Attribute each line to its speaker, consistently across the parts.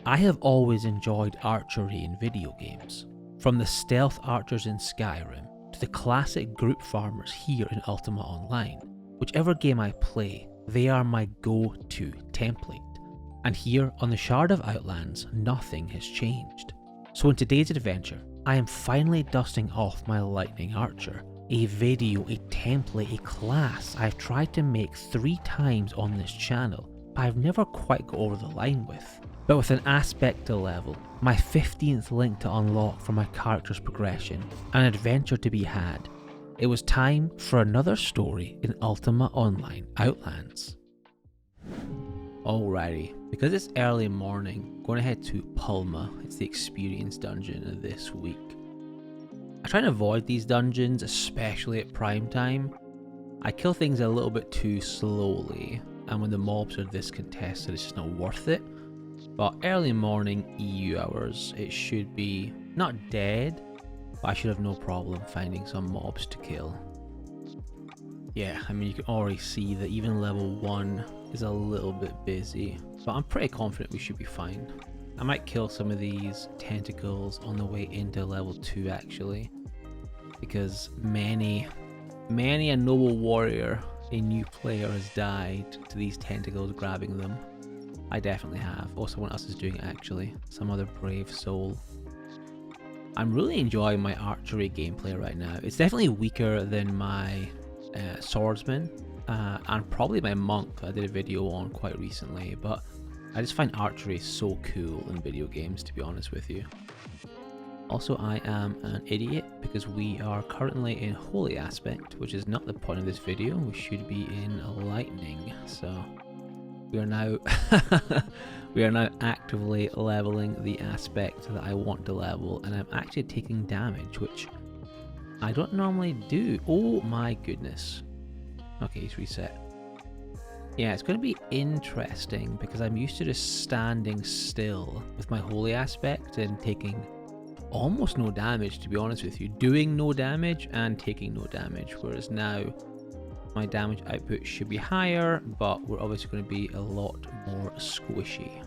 Speaker 1: I have always enjoyed archery in video games, from the stealth archers in Skyrim to the classic group farmers here in Ultima Online. Whichever game I play, they are my go-to template. And here on the Shard of Outlands, nothing has changed. So in today's adventure, I am finally dusting off my Lightning Archer, a video, a template, a class I've tried to make 3 times on this channel, but I've never quite got over the line with. But with an aspect to level, my 15th link to unlock for my character's progression, an adventure to be had, it was time for another story in Ultima Online Outlands. Alrighty, because it's early morning, I'm going to head to Palma. It's the experience dungeon this week. I try to avoid these dungeons, especially at prime time. I kill things a little bit too slowly, and when the mobs are this contested, it's just not worth it. But early morning EU hours, it should be not dead, but I should have no problem finding some mobs to kill. Yeah, I mean, you can already see that even level 1 is a little bit busy, but I'm pretty confident we should be fine. I might kill some of these tentacles on the way into level 2 actually, because many a noble warrior, a new player, has died to these tentacles grabbing them. I definitely have. Oh, someone else is doing it actually. Some other brave soul. I'm really enjoying my archery gameplay right now. It's definitely weaker than my swordsman and probably my monk that I did a video on quite recently, but I just find archery so cool in video games, to be honest with you. Also, I am an idiot because we are currently in holy aspect, which is not the point of this video. We should be in lightning, so we are now actively leveling the aspect that I want to level, and I'm actually taking damage, which I don't normally do. Oh my goodness. Okay, he's reset. Yeah, it's going to be interesting because I'm used to just standing still with my holy aspect and taking almost no damage, to be honest with you. Doing no damage and taking no damage, whereas now my damage output should be higher, but we're obviously going to be a lot more squishy.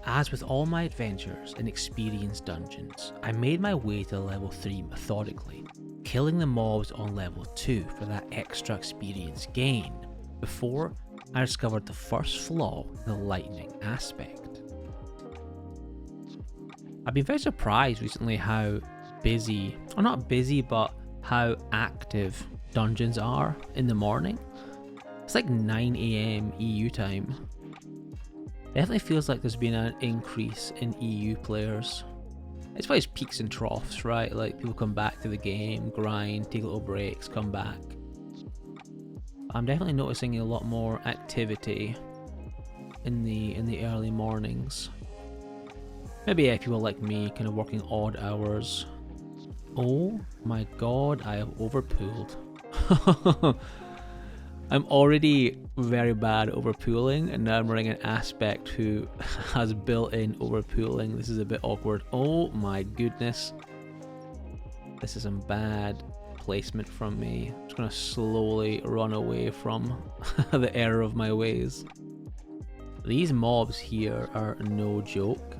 Speaker 1: As with all my adventures in experience dungeons, I made my way to level 3 methodically, killing the mobs on level 2 for that extra experience gain, before I discovered the first flaw in the lightning aspect. I've been very surprised recently how busy, or not busy, but how active dungeons are in the morning. It's like 9 AM EU time. Definitely feels like there's been an increase in EU players. It's always peaks and troughs, right? Like people come back to the game, grind, take little breaks, come back. I'm definitely noticing a lot more activity in the early mornings. Maybe yeah, people like me, kind of working odd hours. Oh my god, I have overpooled. I'm already very bad at overpooling, and now I'm running an aspect who has built-in overpooling. This is a bit awkward. Oh my goodness. This is some bad placement from me. I'm just going to slowly run away from the error of my ways. These mobs here are no joke.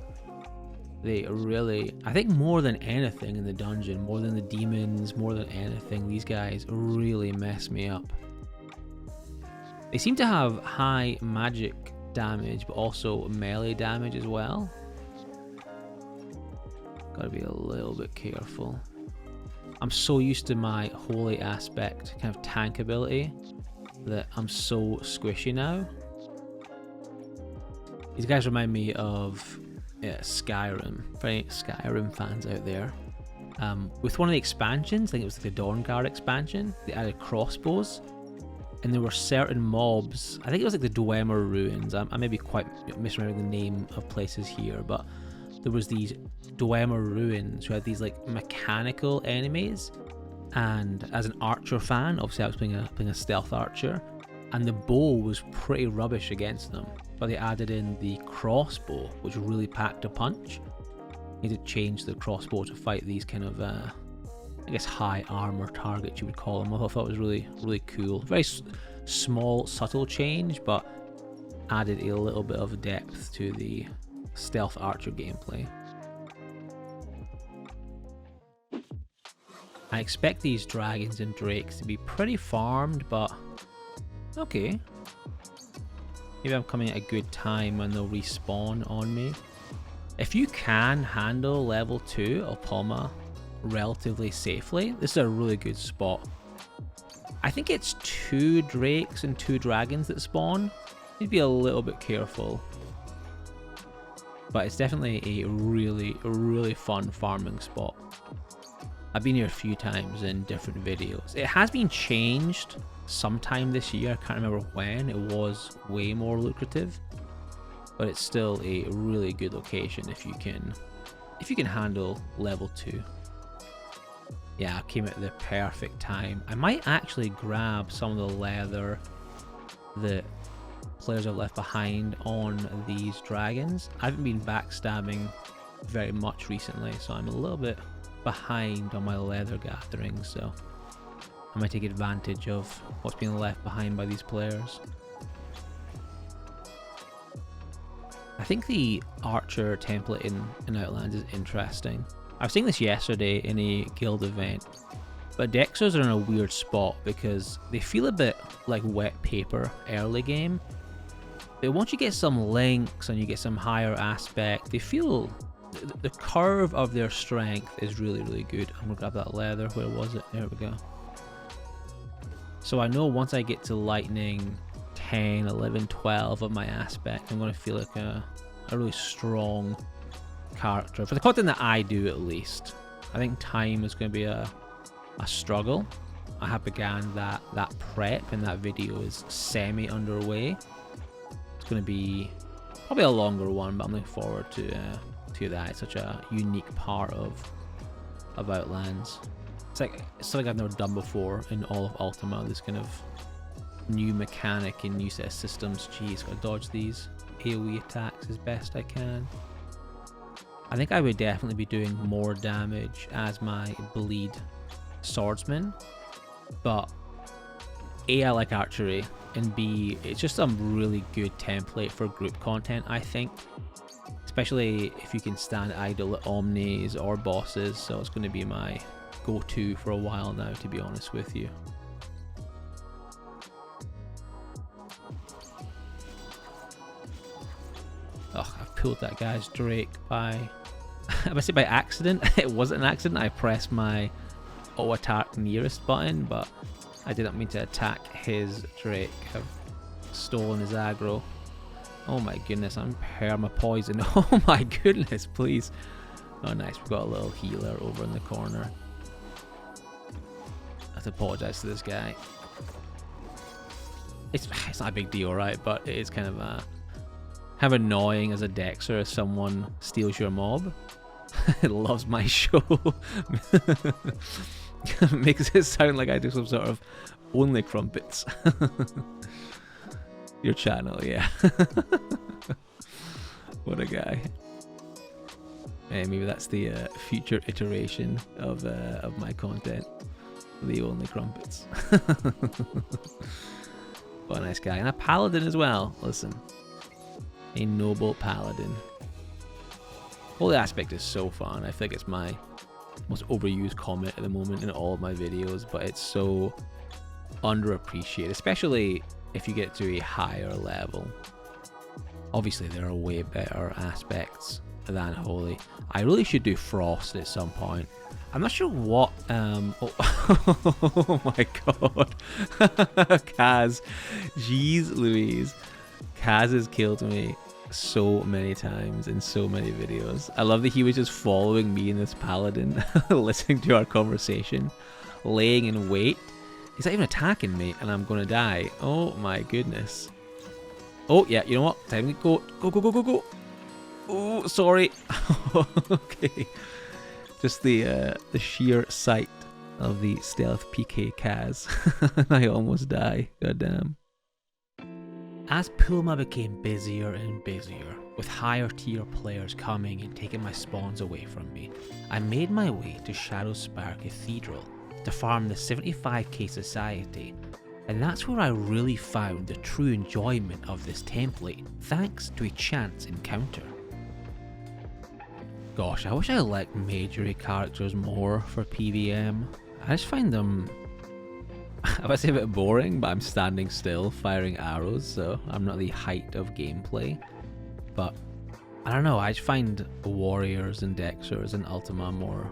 Speaker 1: They really, I think more than anything in the dungeon, more than the demons, more than anything, these guys really mess me up. They seem to have high magic damage, but also melee damage as well. Gotta be a little bit careful. I'm so used to my holy aspect kind of tank ability that I'm so squishy now. These guys remind me of Skyrim. For any Skyrim fans out there. With one of the expansions, I think it was like the Dawnguard expansion, they added crossbows. And there were certain mobs, I think it was like the Dwemer Ruins, I may be quite misremembering the name of places here, but there was these Dwemer Ruins who had these like mechanical enemies, and as an archer fan, obviously I was playing a stealth archer, and the bow was pretty rubbish against them, but they added in the crossbow, which really packed a punch. You need to change the crossbow to fight these kind of I guess high armor targets you would call them. I thought it was really cool. Very small, subtle change, but added a little bit of depth to the stealth archer gameplay. I expect these dragons and drakes to be pretty farmed, but okay. Maybe I'm coming at a good time when they'll respawn on me. If you can handle level 2 of Ultima relatively safely, this is a really good spot. I think it's 2 drakes and 2 dragons that spawn. Need to be a little bit careful. But it's definitely a really fun farming spot. I've been here a few times in different videos. It has been changed sometime this year, I can't remember when. It was way more lucrative. But it's still a really good location if you can handle level 2. Yeah, I came at the perfect time. I might actually grab some of the leather that players have left behind on these dragons. I haven't been backstabbing very much recently, so I'm a little bit behind on my leather gathering, so I might take advantage of what's being left behind by these players. I think the archer template in Outlands is interesting. I was saying this yesterday in a guild event, but Dexers are in a weird spot because they feel a bit like wet paper early game. But once you get some links and you get some higher aspect, they feel the curve of their strength is really good. I'm gonna grab that leather. Where was it? There we go. So I know once I get to lightning 10, 11, 12 of my aspect, I'm gonna feel like a really strong character for the content that I do, at least. I think time is going to be a struggle. I have began that prep, and that video is semi underway. It's going to be probably a longer one, but I'm looking forward to that. It's such a unique part of Outlands. It's like something I've never done before in all of Ultima. This kind of new mechanic and new set of systems. Geez, gotta dodge these AoE attacks as best I can. I think I would definitely be doing more damage as my bleed swordsman, but A, I like archery, and B, it's just a really good template for group content, I think. Especially if you can stand idle at omnis or bosses, so it's going to be my go-to for a while now, to be honest with you. Oh, I've pulled that guy's Drake by... I say by accident. It wasn't an accident. I pressed my auto attack nearest button, but I didn't mean to attack his Drake. I've stolen his aggro. Oh my goodness, I'm perma-poisoned. Oh my goodness, please. Oh nice, we've got a little healer over in the corner. I have to apologise to this guy. It's not a big deal, right? But it is kind of annoying as a Dexter if someone steals your mob. It loves my show. Makes it sound like I do some sort of only crumpets. Your channel, yeah. What a guy. Maybe that's the future iteration of my content. The only crumpets. What a nice guy. And a paladin as well. Listen. A noble paladin. Holy aspect is so fun. I think it's my most overused comment at the moment in all of my videos, but it's so underappreciated, especially if you get to a higher level. Obviously there are way better aspects than holy. I really should do frost at some point. I'm not sure what oh my god. Kaz, jeez Louise, Kaz has killed me so many times in so many videos. I love that he was just following me and this paladin, listening to our conversation, laying in wait. He's not even attacking me, and I'm gonna die. Oh my goodness. Oh yeah, you know what? Time to go. Go, go, go, go, go. Oh, sorry. Okay. Just the sheer sight of the stealth PK Kaz. I almost die. Goddamn. As Pulma became busier and busier, with higher tier players coming and taking my spawns away from me, I made my way to Shadowspire Cathedral to farm the 75k society And that's where I really found the true enjoyment of this template, thanks to a chance encounter. Gosh, I wish I liked majory characters more for PVM. I just find them, I would say a bit boring, but I'm standing still firing arrows, so I'm not the height of gameplay. But I don't know, I just find warriors and dexers in Ultima more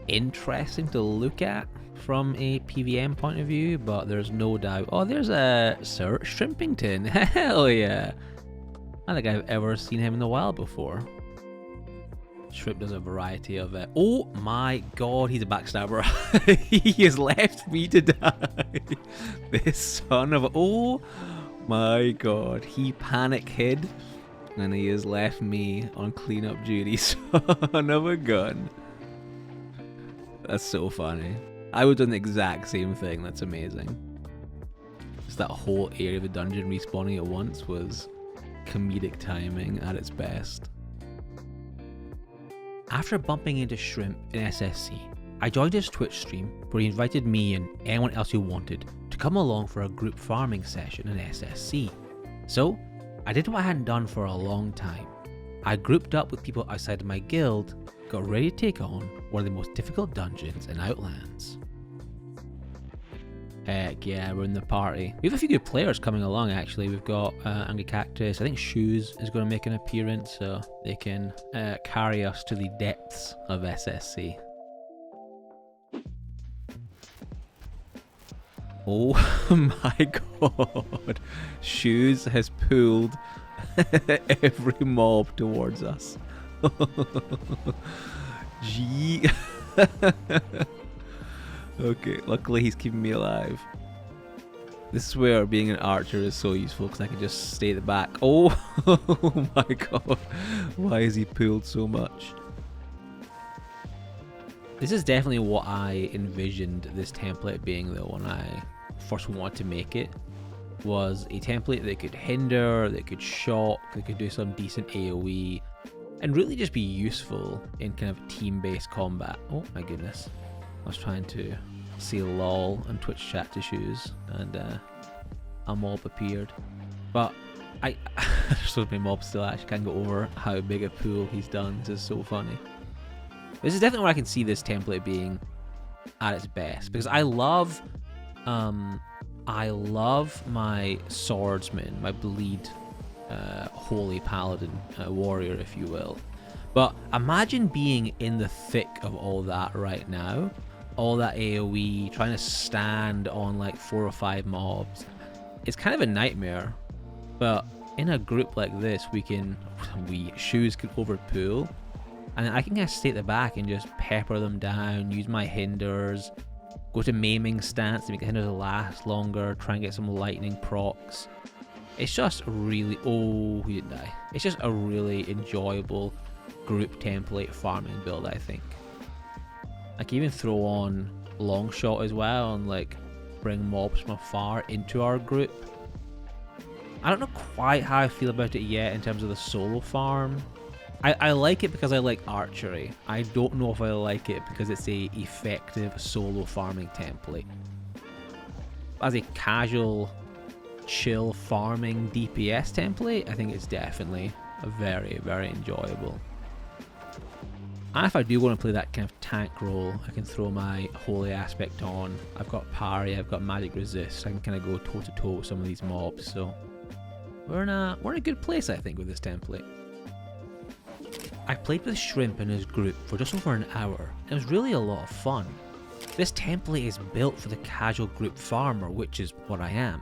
Speaker 1: interesting to look at from a PVM point of view, but there's no doubt. Oh, there's a Sir Shrimpington. Hell yeah. I don't think I've ever seen him in the wild before. Shrimp does a variety of it. Oh my god, he's a backstabber. He has left me to die. This son of a... Oh my god, he panic hid and he has left me on cleanup duty. Son of a gun. That's so funny. I would have done the exact same thing. That's amazing. Just that whole area of the dungeon respawning at once was comedic timing at its best. After bumping into Shrimp in SSC, I joined his Twitch stream where he invited me and anyone else who wanted to come along for a group farming session in SSC. So, I did what I hadn't done for a long time. I grouped up with people outside of my guild, got ready to take on one of the most difficult dungeons in Outlands. Heck yeah, we're in the party. We have a few good players coming along actually. We've got Angry Cactus, I think Shoes is going to make an appearance, so they can carry us to the depths of SSC. Oh my god, Shoes has pulled every mob towards us. Gee. Okay, luckily he's keeping me alive. This is where being an archer is so useful because I can just stay at the back. Oh, my god, why is he pulled so much? This is definitely what I envisioned this template being though when I first wanted to make it. Was a template that could hinder, that could shock, that could do some decent AoE, and really just be useful in kind of team-based combat. Oh my goodness. I was trying to say lol on Twitch chat to Shoes, and a mob appeared. But there's so many mobs still. I actually can't go over how big a pool he's done. This is so funny. This is definitely where I can see this template being at its best, because I love my swordsman, my bleed holy paladin warrior, if you will. But imagine being in the thick of all that right now. All that AoE, trying to stand on like 4 or 5 mobs. It's kind of a nightmare. But in a group like this, Shoes can overpool. And I can kind of stay at the back and just pepper them down, use my hinders, go to maiming stance to make the hinders last longer, try and get some lightning procs. It's just really... Oh, he didn't die. It's just a really enjoyable group template farming build, I think. I can even throw on long shot as well and like bring mobs from afar into our group. I don't know quite how I feel about it yet in terms of the solo farm. I like it because I like archery. I don't know if I like it because it's a effective solo farming template. As a casual, chill farming DPS template, I think it's definitely a very, very enjoyable. And if I do want to play that kind of tank role, I can throw my holy aspect on. I've got parry, I've got magic resist. I can kind of go toe to toe with some of these mobs. So we're in a good place, I think, with this template. I played with Shrimp and his group for just over an hour. It was really a lot of fun. This template is built for the casual group farmer, which is what I am.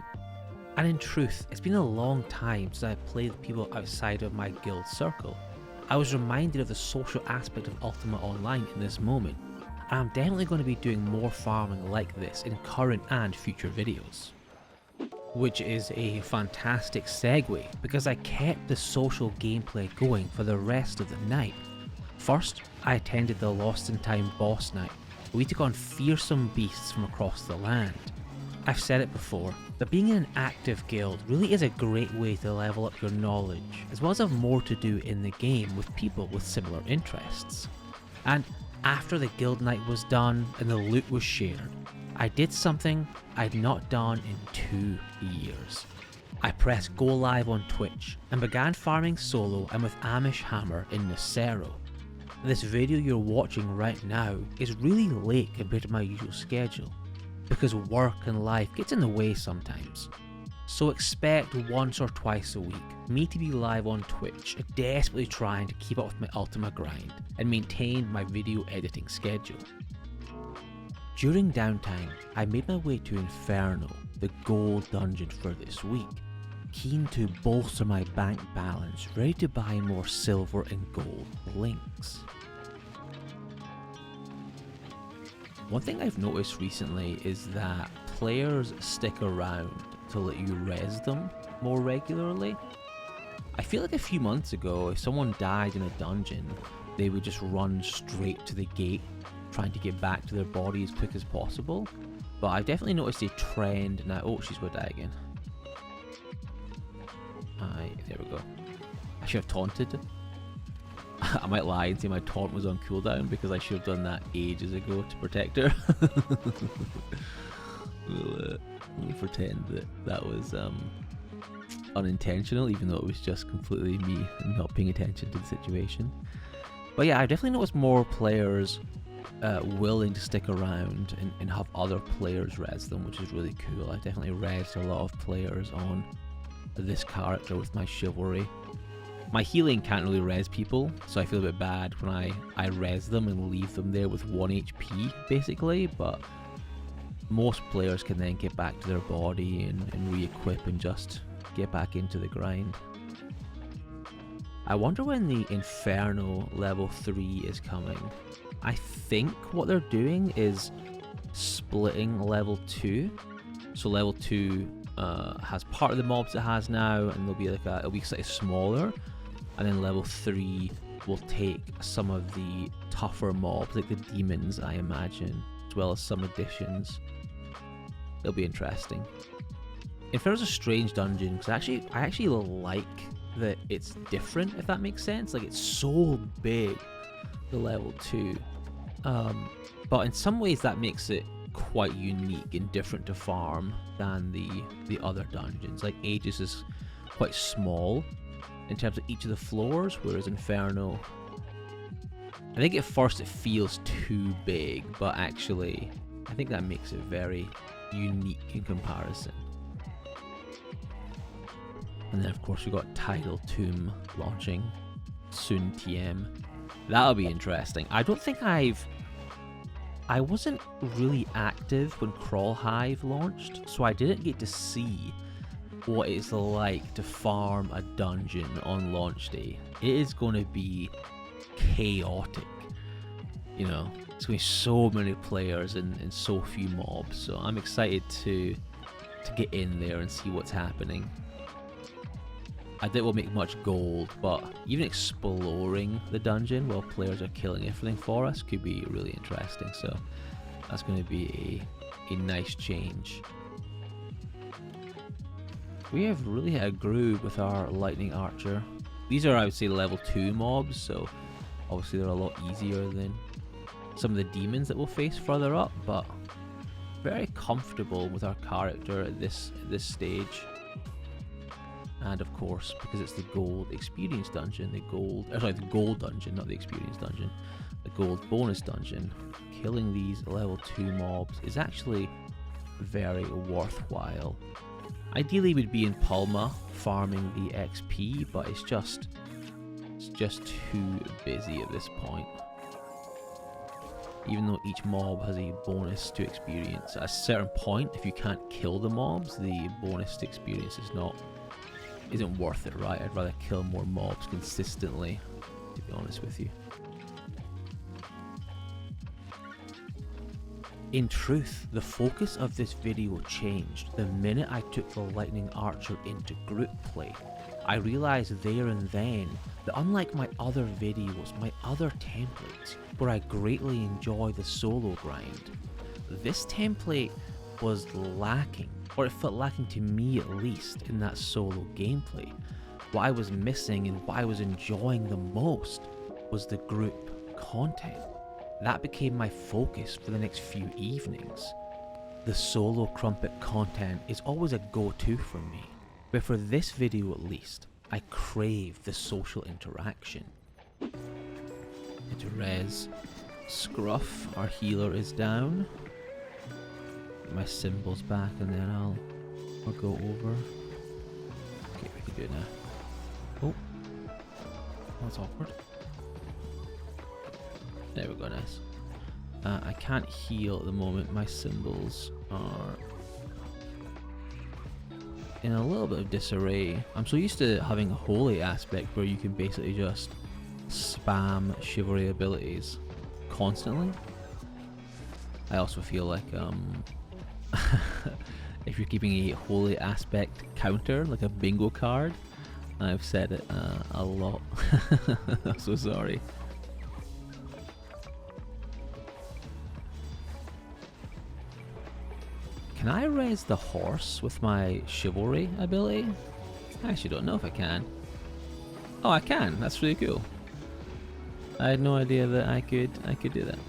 Speaker 1: And in truth, it's been a long time since I've played with people outside of my guild circle. I was reminded of the social aspect of Ultima Online in this moment, and I'm definitely going to be doing more farming like this in current and future videos. Which is a fantastic segue, because I kept the social gameplay going for the rest of the night. First, I attended the Lost in Time boss night, where we took on fearsome beasts from across the land. I've said it before, but being in an active guild really is a great way to level up your knowledge, as well as have more to do in the game with people with similar interests. And after the guild night was done and the loot was shared, I did something I'd not done in 2 years. I pressed go live on Twitch and began farming solo and with Amish Hammer in Nacero. This video you're watching right now is really late compared to my usual schedule, because work and life gets in the way sometimes. So expect once or twice a week me to be live on Twitch, desperately trying to keep up with my Ultima grind and maintain my video editing schedule. During downtime, I made my way to Inferno, the gold dungeon for this week, keen to bolster my bank balance, ready to buy more silver and gold links. One thing I've noticed recently is that players stick around to let you res them more regularly. I feel like a few months ago, if someone died in a dungeon, they would just run straight to the gate, trying to get back to their body as quick as possible. But I've definitely noticed a trend now. Oh, she's going to die again. There we go. I should have taunted. I might lie and say my taunt was on cooldown because I should have done that ages ago to protect her. We'll pretend that that was unintentional, even though it was just completely me not paying attention to the situation. But yeah, I've definitely noticed more players willing to stick around and have other players res them, which is really cool. I definitely resed a lot of players on this character with my chivalry. My healing can't really res people, so I feel a bit bad when I res them and leave them there with 1 HP basically, but most players can then get back to their body and re-equip and just get back into the grind. I wonder when the Inferno level 3 is coming. I think what they're doing is splitting level 2. So level 2 has part of the mobs it has now, and there'll be like it'll be slightly smaller, and then level 3 will take some of the tougher mobs, like the demons, I imagine, as well as some additions. It'll be interesting. Inferno's a strange dungeon because I actually like that it's different, if that makes sense. Like, it's so big, the level 2, but in some ways that makes it quite unique and different to farm than the other dungeons. Like, Aegis is quite small in terms of each of the floors, whereas Inferno, I think at first it feels too big, but actually I think that makes it very unique in comparison. And then of course we got Tidal Tomb launching soon, TM. That'll be interesting. I don't think I wasn't really active when Crawl Hive launched, so I didn't get to see what it's like to farm a dungeon on launch day. It is going to be chaotic. You know, it's going to be so many players and so few mobs, so I'm excited to get in there and see what's happening. I doubt we'll make much gold, but even exploring the dungeon while players are killing everything for us could be really interesting, so that's going to be a nice change. We have really hit a groove with our Lightning Archer. These are, I would say, level 2 mobs, so obviously they're a lot easier than some of the demons that we'll face further up, but very comfortable with our character at this stage. And of course, because it's the gold experience dungeon, the gold dungeon, not the experience dungeon, the gold bonus dungeon, killing these level 2 mobs is actually very worthwhile. Ideally we'd be in Palma farming the XP, but it's just too busy at this point. Even though each mob has a bonus to experience, at a certain point, if you can't kill the mobs, the bonus to experience isn't worth it, right? I'd rather kill more mobs consistently, to be honest with you. In truth, the focus of this video changed the minute I took the Lightning Archer into group play. I realized there and then that unlike my other videos, my other templates, where I greatly enjoy the solo grind, this template was lacking, or it felt lacking to me at least, in that solo gameplay. What I was missing and what I was enjoying the most was the group content. That became my focus for the next few evenings. the solo crumpet content is always a go-to for me, but for this video at least, I crave the social interaction. Need to res Scruff, our healer is down. Get my symbols back and then I'll go over. Okay, we can do it now. Oh, that's awkward. There we go, nice. I can't heal at the moment. My symbols are in a little bit of disarray. I'm so used to having a holy aspect where you can basically just spam chivalry abilities constantly. I also feel like if you're keeping a holy aspect counter, like a bingo card, I've said it a lot. I'm so sorry. Can I raise the horse with my chivalry ability? I actually don't know if I can. Oh, I can. That's really cool. I had no idea that I could do that.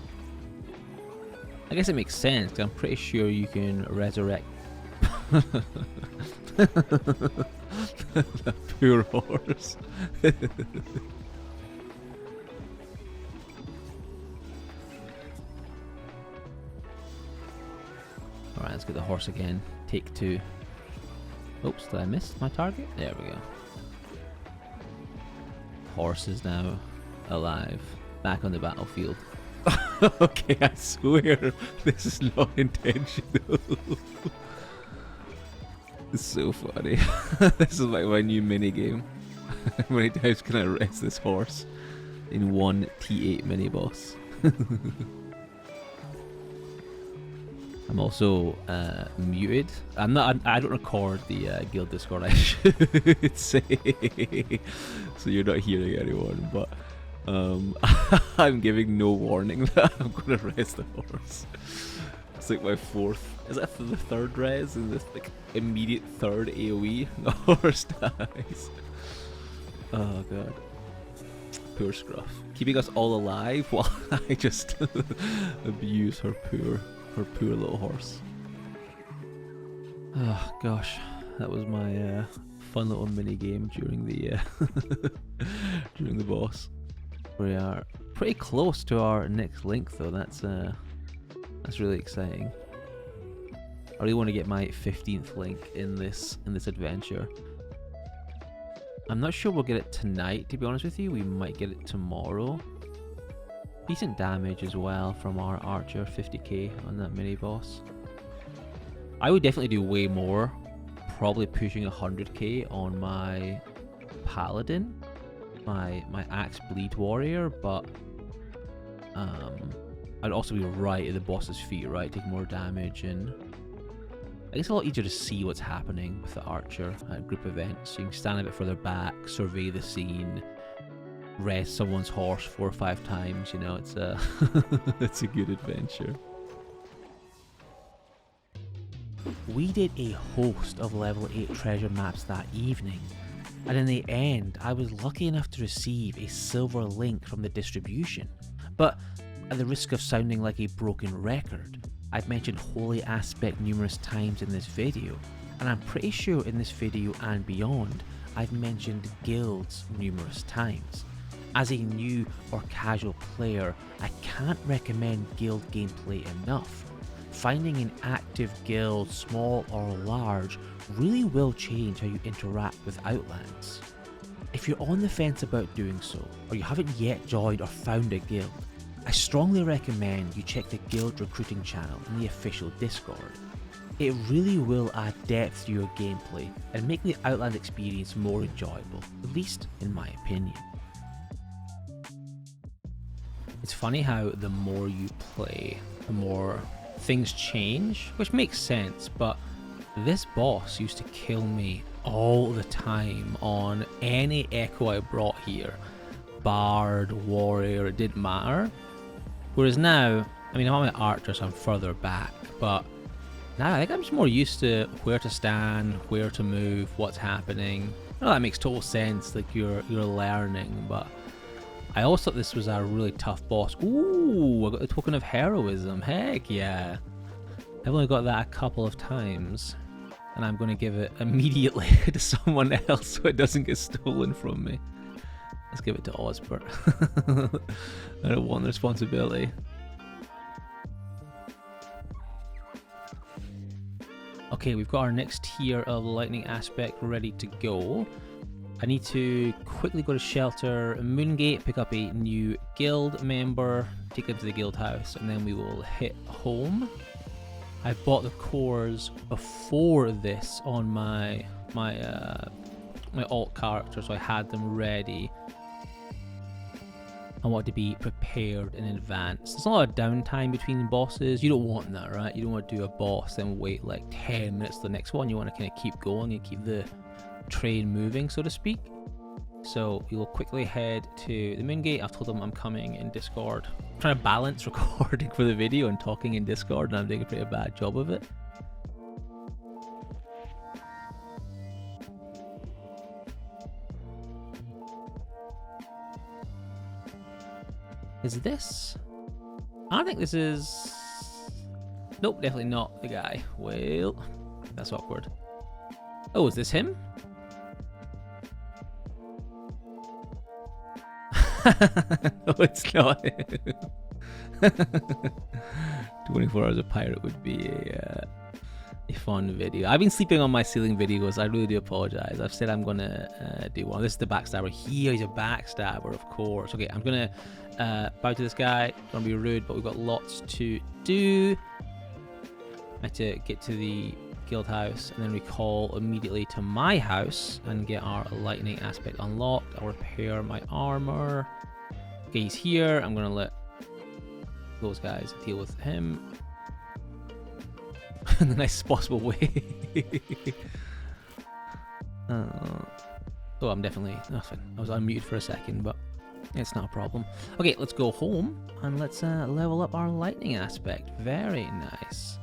Speaker 1: I guess it makes sense, 'cause I'm pretty sure you can resurrect the poor horse. Alright, let's get the horse again. Take 2. Oops, did I miss my target? There we go. Horse is now alive. Back on the battlefield. Okay, I swear this is not intentional. It's so funny. This is like my new mini game. How many times can I rest this horse in one T8 mini boss? I'm also muted. I don't record the guild Discord, I should say, so you're not hearing anyone. But I'm giving no warning that I'm gonna res the horse. It's like my 4th. Is that the 3rd res? Is this like immediate 3rd AOE? The horse dies. Oh god. Poor Scruff, keeping us all alive while I just abuse her poor little horse. Oh gosh, that was my fun little mini game during the during the boss. We are pretty close to our next link though. That's really exciting. I really want to get my 15th link in this adventure. I'm not sure we'll get it tonight, to be honest with you. We might get it tomorrow. Decent damage as well from our archer, 50k on that mini boss. I would definitely do way more, probably pushing 100k on my paladin, my axe bleed warrior, but I'd also be right at the boss's feet, right, take more damage, and I guess it's a lot easier to see what's happening with the archer at group events. You can stand a bit further back, survey the scene, rest someone's horse 4 or 5 times, you know, it's a it's a good adventure. We did a host of level 8 treasure maps that evening, and in the end I was lucky enough to receive a silver link from the distribution. But at the risk of sounding like a broken record, I've mentioned holy aspect numerous times in this video, and I'm pretty sure in this video and beyond I've mentioned guilds numerous times. As a new or casual player, I can't recommend guild gameplay enough. Finding an active guild, small or large, really will change how you interact with Outlands. If you're on the fence about doing so, or you haven't yet joined or found a guild, I strongly recommend you check the guild recruiting channel in the official Discord. It really will add depth to your gameplay and make the Outland experience more enjoyable, at least in my opinion. It's funny how the more you play, the more things change, which makes sense, but this boss used to kill me all the time on any echo I brought here. Bard, warrior, it didn't matter. Whereas now, I mean, I'm on my archer, so I'm further back, but now I think I'm just more used to where to stand, where to move, what's happening. I know that makes total sense, like you're learning, but I always thought this was a really tough boss. Ooh, I got the token of heroism, heck yeah. I've only got that a couple of times, and I'm going to give it immediately to someone else so it doesn't get stolen from me. Let's give it to Osbert. I don't want the responsibility. Okay, we've got our next tier of lightning aspect ready to go. I need to quickly go to Shelter Moongate, pick up a new guild member, take them to the guild house, and then we will hit home. I bought the cores before this on my alt character, so I had them ready. I want to be prepared in advance. There's not a lot of downtime between bosses. You don't want that, right? You don't want to do a boss and wait like 10 minutes for the next one. You want to kind of keep going and keep the train moving, so to speak. So we will quickly head to the main gate. I've told them I'm coming in Discord. I'm trying to balance recording for the video and talking in Discord, and I'm doing a pretty bad job of it. Is this? I don't think this is... Nope, definitely not the guy. Well, that's awkward. Oh, is this him? No, it's not him. 24 hours of pirate would be a fun video. I've been sleeping on my ceiling videos. I really do apologize. I've said I'm gonna do one. This is the backstabber here. He's a backstabber, of course. Okay, I'm gonna bow to this guy. Don't be rude, but we've got lots to do. I have to get to the guild house and then recall immediately to my house and get our lightning aspect unlocked. I'll repair my armor. Okay, he's here. I'm gonna let those guys deal with him in the nicest possible way. Oh, I'm definitely nothing. I was unmuted for a second, but it's not a problem. Okay, let's go home and let's level up our lightning aspect. Very nice.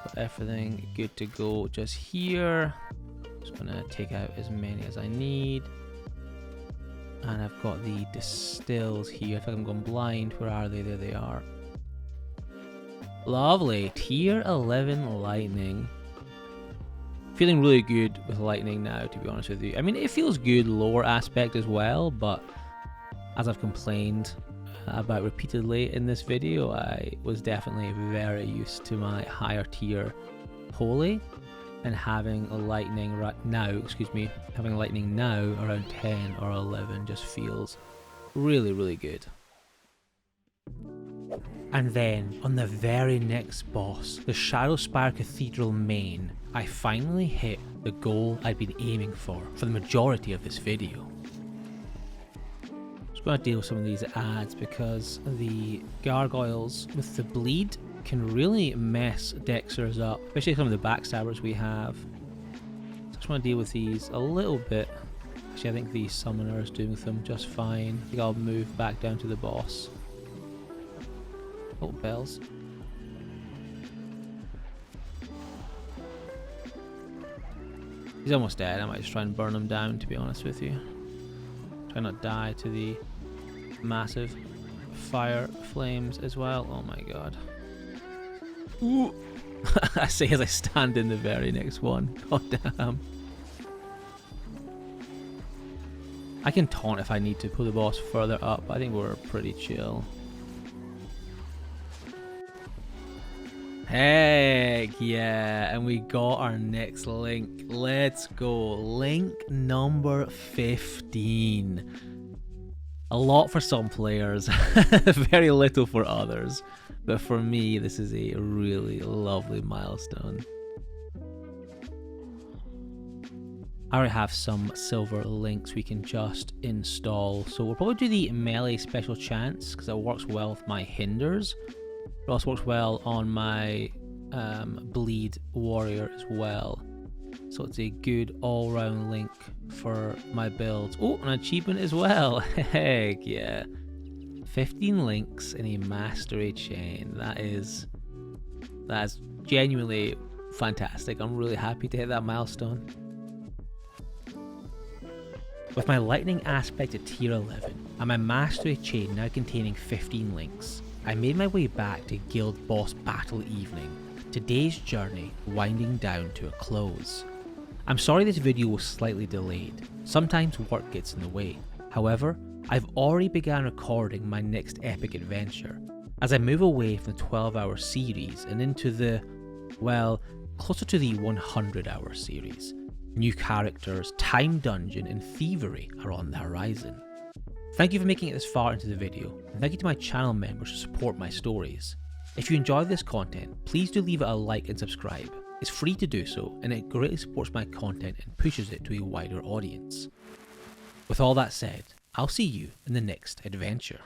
Speaker 1: Got everything good to go just here. Just gonna take out as many as I need. And I've got the distills here. I think I'm going blind. Where are they? There they are. Lovely. Tier 11 lightning. Feeling really good with lightning now, to be honest with you. I mean, it feels good lore aspect as well, but as I've complained about repeatedly in this video, I was definitely very used to my higher tier holy, and having a lightning right now, having lightning now around 10 or 11 just feels really, really good. And then, on the very next boss, the Shadowspire Cathedral main, I finally hit the goal I'd been aiming for the majority of this video. I'm just going to deal with some of these ads because the gargoyles with the bleed can really mess Dexers up, especially some of the backstabbers we have. So I just want to deal with these a little bit. Actually, I think the summoner is doing with them just fine. I think I'll move back down to the boss. Oh, bells. He's almost dead. I might just try and burn him down, to be honest with you. Try not to die to the massive fire flames as well. Oh my god. Ooh. I say as I stand in the very next one. God damn. I can taunt if I need to pull the boss further up. I think we're pretty chill. Heck yeah, and we got our next link. Let's go. Link number 15. A lot for some players, very little for others. But for me, this is a really lovely milestone. I already have some silver links we can just install. So we'll probably do the melee special chance because it works well with my hinders. It also works well on my bleed warrior as well. So it's a good all-round link for my builds. Oh, an achievement as well. Heck yeah. 15 links in a mastery chain. That's genuinely fantastic. I'm really happy to hit that milestone. With my lightning aspect at tier 11 and my mastery chain now containing 15 links, I made my way back to Guild Boss Battle Evening, today's journey winding down to a close. I'm sorry this video was slightly delayed, sometimes work gets in the way. However, I've already begun recording my next epic adventure, as I move away from the 12-hour series and into the, well, closer to the 100-hour series. New characters, time dungeon and thievery are on the horizon. Thank you for making it this far into the video, and thank you to my channel members who support my stories. If you enjoy this content, please do leave it a like and subscribe. It's free to do so, and it greatly supports my content and pushes it to a wider audience. With all that said, I'll see you in the next adventure.